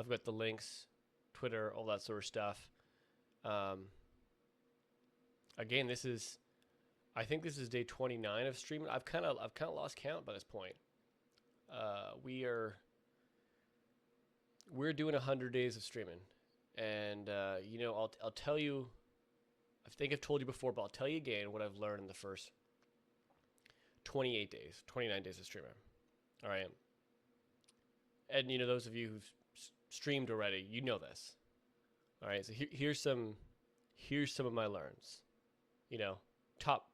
I've got the links, Twitter, all that sort of stuff. Um, Again, I think this is day 29 of streaming. I've kind of lost count by this point. Uh, we are we're doing 100 days of streaming, and I'll tell you. I think I've told you before, but I'll tell you again what I've learned in the first 28 days, 29 days of streaming. All right, and those of you who've streamed already, you know this. All right, so here's some of my learns. You know,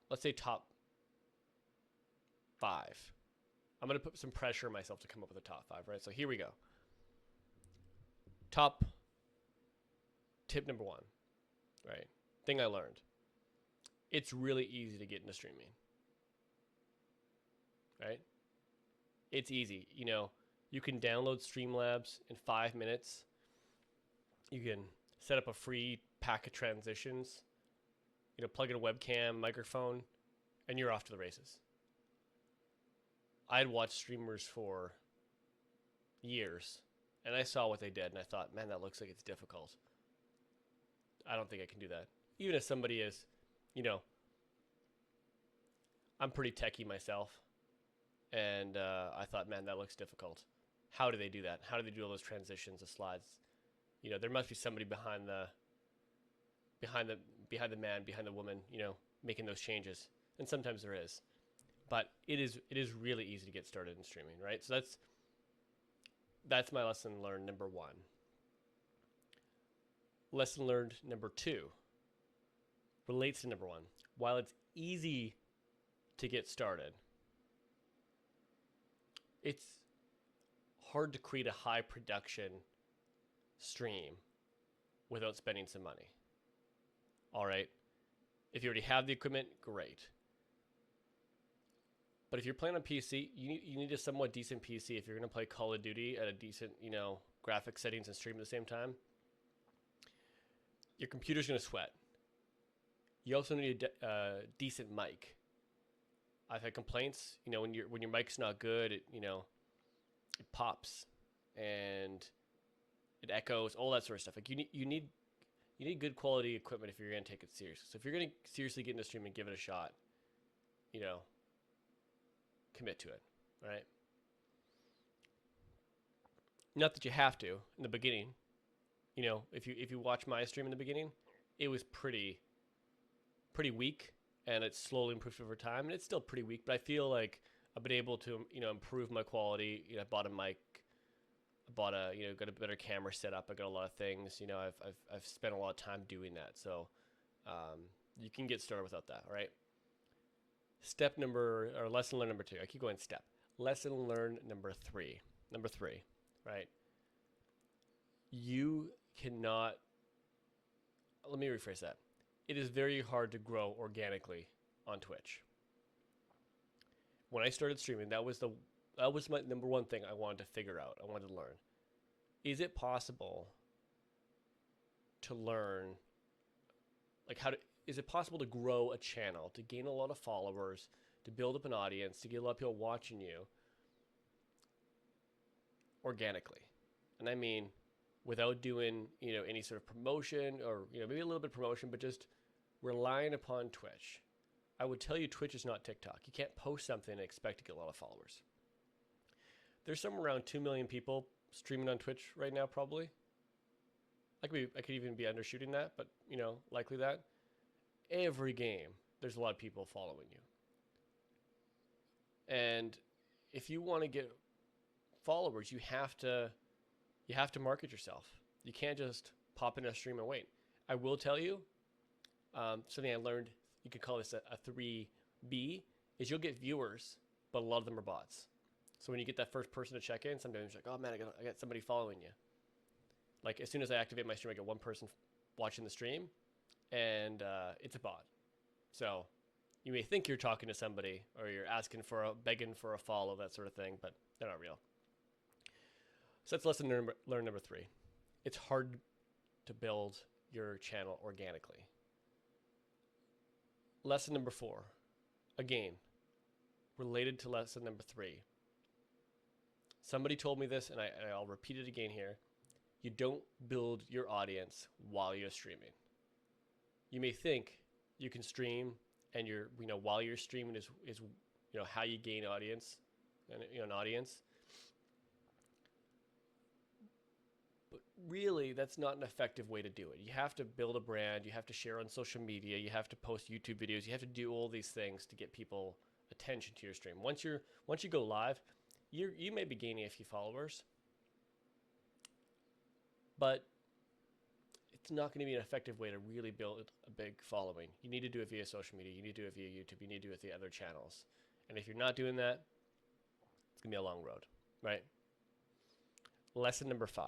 let's say top five. I'm gonna put some pressure on myself to come up with a top five, right? So here we go. Top tip number one, right? Thing I learned. It's really easy to get into streaming, right? It's easy. You can download Streamlabs in 5 minutes. You can set up a free pack of transitions. Plug in a webcam, microphone, and you're off to the races. I'd watched streamers for years, and I saw what they did, and I thought, man, that looks like it's difficult. I don't think I can do that. Even if somebody is, you know, I'm pretty techie myself, and I thought, man, that looks difficult. How do they do that? How do they do all those transitions, the slides? There must be somebody behind the man, behind the woman, making those changes. And sometimes there is, but it is really easy to get started in streaming, right? So that's my lesson learned number one. Lesson learned number two relates to number one. While it's easy to get started, it's hard to create a high production stream without spending some money. All right. If you already have the equipment, great. But if you're playing on PC, you need a somewhat decent PC if you're going to play Call of Duty at a decent, graphic settings and stream at the same time. Your computer's going to sweat. You also need a decent mic. I've had complaints, when your mic's not good, it pops and it echoes, all that sort of stuff. Like you need good quality equipment if you're going to take it seriously. So if you're going to seriously get into streaming, give it a shot. Commit to it, right? Not that you have to in the beginning. If you watch my stream in the beginning, it was pretty weak, and it's slowly improved over time, and it's still pretty weak. But I feel like I've been able to improve my quality. I bought a mic, got a better camera setup. I got a lot of things. I've spent a lot of time doing that, so you can get started without that. All right. Lesson learned number two. I keep going step. Lesson learned number three. Number three, right? You cannot. Let me rephrase that. It is very hard to grow organically on Twitch. When I started streaming, that was my number one thing I wanted to figure out. I wanted to learn. Is it possible to learn, is it possible to grow a channel, to gain a lot of followers, to build up an audience, to get a lot of people watching you organically? And I mean, without doing, any sort of promotion or, maybe a little bit of promotion, but just relying upon Twitch. I would tell you Twitch is not TikTok. You can't post something and expect to get a lot of followers. There's somewhere around 2 million people streaming on Twitch right now, probably. I could even be undershooting that, but, likely that. Every game, there's a lot of people following you. And if you want to get followers, you have to market yourself. You can't just pop in a stream and wait. I will tell you, something I learned, you could call this a 3B, is you'll get viewers, but a lot of them are bots. So when you get that first person to check in, sometimes you're like, oh man, I got somebody following you. Like as soon as I activate my stream, I get one person watching the stream, and it's a bot. So you may think you're talking to somebody, or you're begging for a follow, that sort of thing, but they're not real. So that's lesson learned number three. It's hard to build your channel organically. Lesson number four, again, related to lesson number three. Somebody told me this, and I'll repeat it again here. you don't build your audience while you're streaming. You may think you can stream and while you're streaming is how you gain audience and an audience. But really, that's not an effective way to do it. You have to build a brand. You have to share on social media. You have to post YouTube videos. You have to do all these things to get people attention to your stream. Once you go live, you may be gaining a few followers, but it's not going to be an effective way to really build a big following. You need to do it via social media. You need to do it via YouTube. You need to do it via other channels. And if you're not doing that, it's going to be a long road, right? Lesson number 5.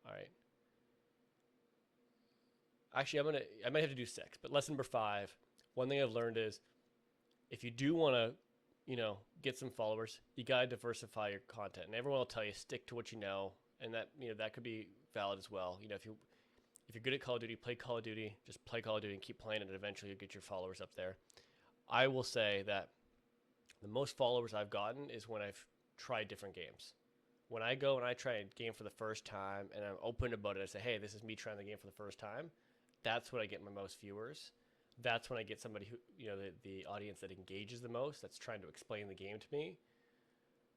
All right. Actually, I might have to do 6, but lesson number 5, one thing I've learned is if you do want to, get some followers, you got to diversify your content. And everyone will tell you stick to what you know, and that, that could be valid as well. If you're good at Call of Duty, play Call of Duty, just play Call of Duty and keep playing it, and eventually you'll get your followers up there. I will say that the most followers I've gotten is when I've tried different games. When I go and I try a game for the first time and I'm open about it, I say, hey, this is me trying the game for the first time. That's when I get my most viewers. That's when I get somebody who, the audience that engages the most, that's trying to explain the game to me.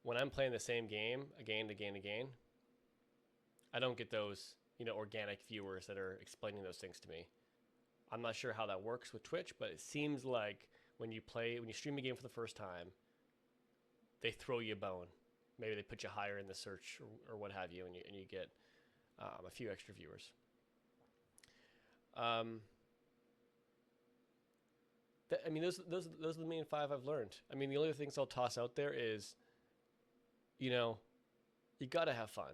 When I'm playing the same game again and again and again, I don't get those, organic viewers that are explaining those things to me. I'm not sure how that works with Twitch, but it seems like when you stream a game for the first time, they throw you a bone. Maybe they put you higher in the search or what have you, and you get a few extra viewers. Those are the main 5 I've learned. The only things I'll toss out there is, you got to have fun.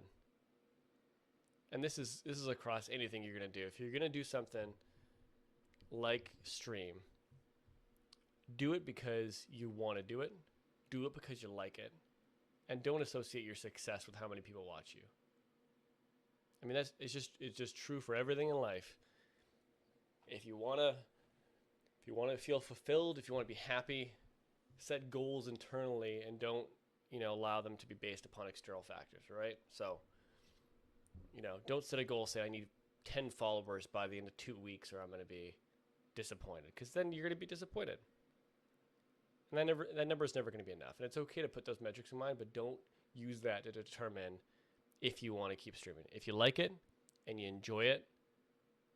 And this is across anything you're going to do. If you're going to do something like stream, do it because you want to do it. Do it because you like it. And don't associate your success with how many people watch you. It's just true for everything in life. If you want to feel fulfilled, if you want to be happy, set goals internally and don't, allow them to be based upon external factors, right? So, don't set a goal, say I need 10 followers by the end of 2 weeks or I'm going to be disappointed, because then you're going to be disappointed. And that number is never going to be enough. And it's okay to put those metrics in mind, but don't use that to determine if you want to keep streaming. If you like it and you enjoy it,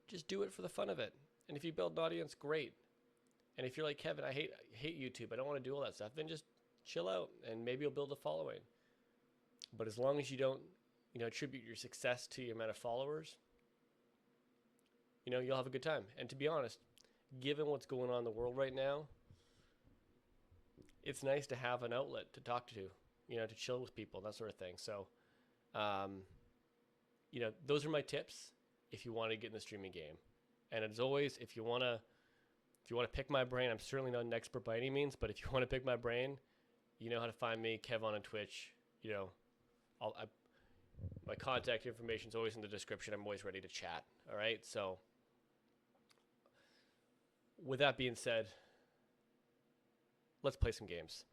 just do it for the fun of it. And if you build an audience, great. And if you're like, Kevin, I hate YouTube, I don't want to do all that stuff, then just chill out and maybe you'll build a following. But as long as you don't, attribute your success to your amount of followers, you'll have a good time. And to be honest, given what's going on in the world right now, it's nice to have an outlet to talk to, to chill with people, that sort of thing. So, those are my tips if you want to get in the streaming game. And as always, if you want to pick my brain, I'm certainly not an expert by any means, but if you want to pick my brain, you know how to find me, Kevon on Twitch. My contact information is always in the description. I'm always ready to chat. All right. So, with that being said, let's play some games.